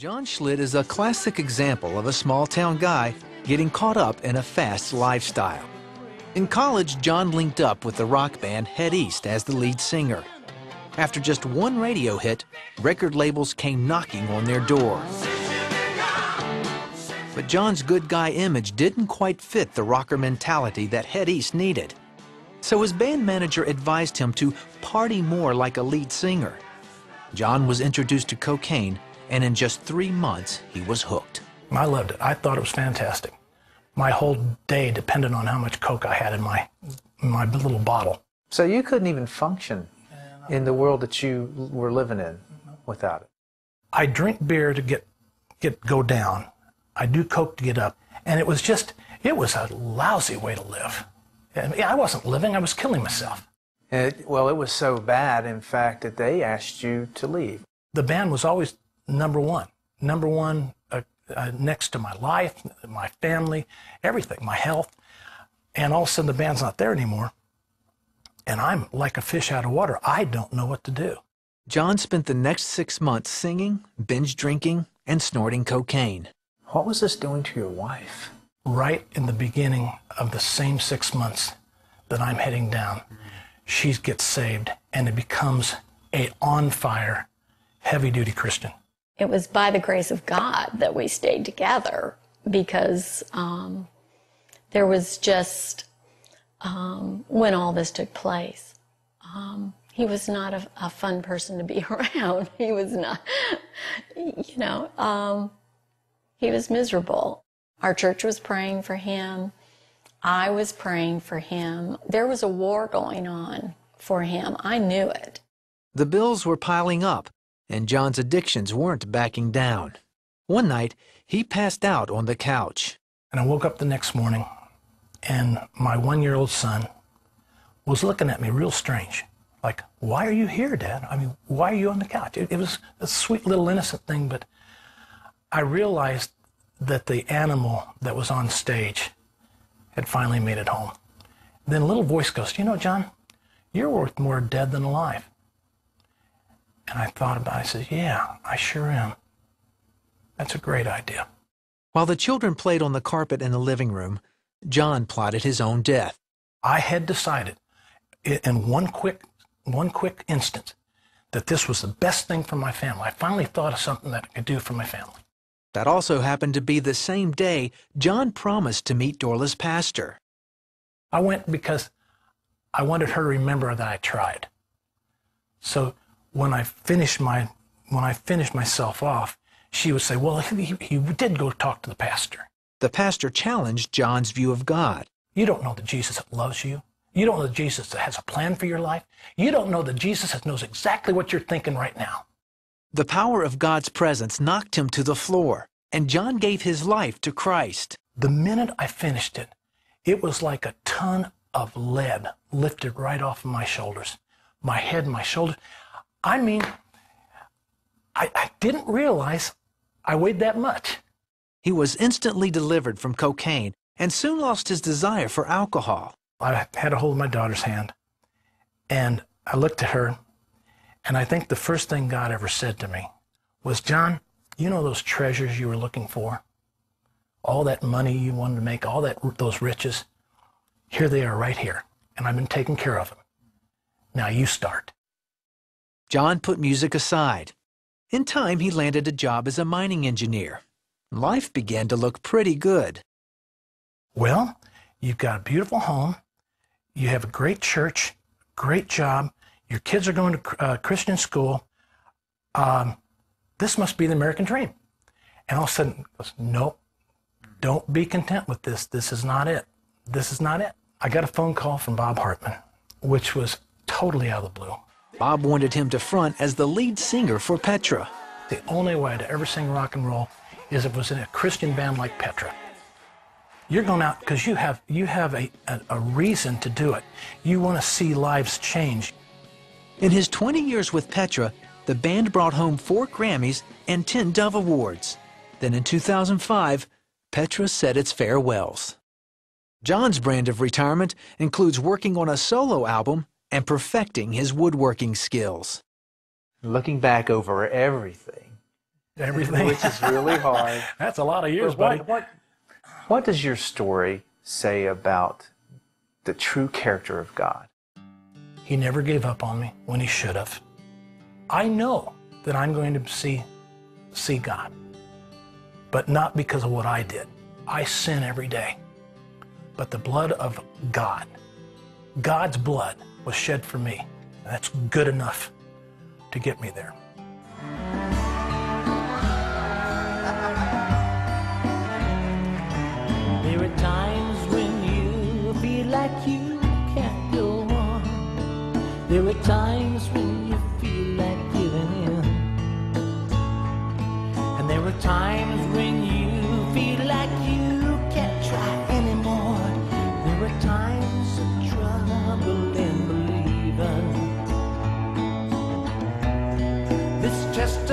John Schlitt is a classic example of a small-town guy getting caught up in a fast lifestyle. In college, John linked up with the rock band Head East as the lead singer. After just one radio hit, record labels came knocking on their door. But John's good guy image didn't quite fit the rocker mentality that Head East needed. So his band manager advised him to party more like a lead singer. John was introduced to cocaine, and in just 3 months, he was hooked. I loved it. I thought it was fantastic. My whole day depended on how much coke I had in my little bottle. So you couldn't even function in the world that you were living in without it? I drink beer to go down. I do coke to get up. And it was a lousy way to live. And I wasn't living, I was killing myself. Well, it was so bad, in fact, that they asked you to leave. The band was always number one. Number one next to my life, my family, everything, my health. And all of a sudden the band's not there anymore. And I'm like a fish out of water. I don't know what to do. John spent the next 6 months singing, binge drinking, and snorting cocaine. What was this doing to your wife? Right in the beginning of the same 6 months that I'm heading down, she gets saved, and it becomes a on-fire, heavy-duty Christian. It was by the grace of God that we stayed together, because there was just, when all this took place, he was not a fun person to be around. He was not, he was miserable. Our church was praying for him. I was praying for him. There was a war going on for him. I knew it. The bills were piling up, and John's addictions weren't backing down. One night, he passed out on the couch. And I woke up the next morning, and my 1-year-old son was looking at me real strange. Like, why are you here, Dad? I mean, why are you on the couch? It was a sweet little innocent thing, but I realized that the animal that was on stage had finally made it home. Then a little voice goes, you know, John, you're worth more dead than alive. And I thought about it. I said, yeah, I sure am. That's a great idea. While the children played on the carpet in the living room, John plotted his own death. I had decided in one quick instant that this was the best thing for my family. I finally thought of something that I could do for my family. That also happened to be the same day John promised to meet Dorla's pastor. I went because I wanted her to remember that I tried. So when I finished myself off, she would say, well, he did go talk to the pastor. The pastor challenged John's view of God. You don't know the Jesus that loves you. You don't know the Jesus that has a plan for your life. You don't know the Jesus that knows exactly what you're thinking right now. The power of God's presence knocked him to the floor, and John gave his life to Christ. The minute I finished it, it was like a ton of lead lifted right off of my shoulders. My head, my shoulders. I mean, I didn't realize I weighed that much. He was instantly delivered from cocaine and soon lost his desire for alcohol. I had a hold of my daughter's hand, and I looked at her, and I think the first thing God ever said to me was, John, you know those treasures you were looking for? All that money you wanted to make, those riches? Here they are right here, and I've been taking care of them. Now you start. John put music aside. In time, he landed a job as a mining engineer. Life began to look pretty good. Well, you've got a beautiful home. You have a great church, great job. Your kids are going to Christian school. This must be the American dream. And all of a sudden, he goes, nope, don't be content with this. This is not it. This is not it. I got a phone call from Bob Hartman, which was totally out of the blue. Bob wanted him to front as the lead singer for Petra. The only way to ever sing rock and roll is if it was in a Christian band like Petra. You're going out because you have a reason to do it. You want to see lives change. In his 20 years with Petra, the band brought home 4 Grammys and 10 Dove Awards. Then in 2005, Petra said its farewells. John's brand of retirement includes working on a solo album and perfecting his woodworking skills. Looking back over everything, everything. Which is really hard. That's a lot of years, buddy. What does your story say about the true character of God? He never gave up on me when he should have. I know that I'm going to see God, but not because of what I did. I sin every day. But the blood of God, God's blood, was shed for me. And that's good enough to get me there. There are times when you feel like you can't go on. There are times when you feel like giving in. And there are times when you feel like you can't try anymore. There are times of trouble in believing. This just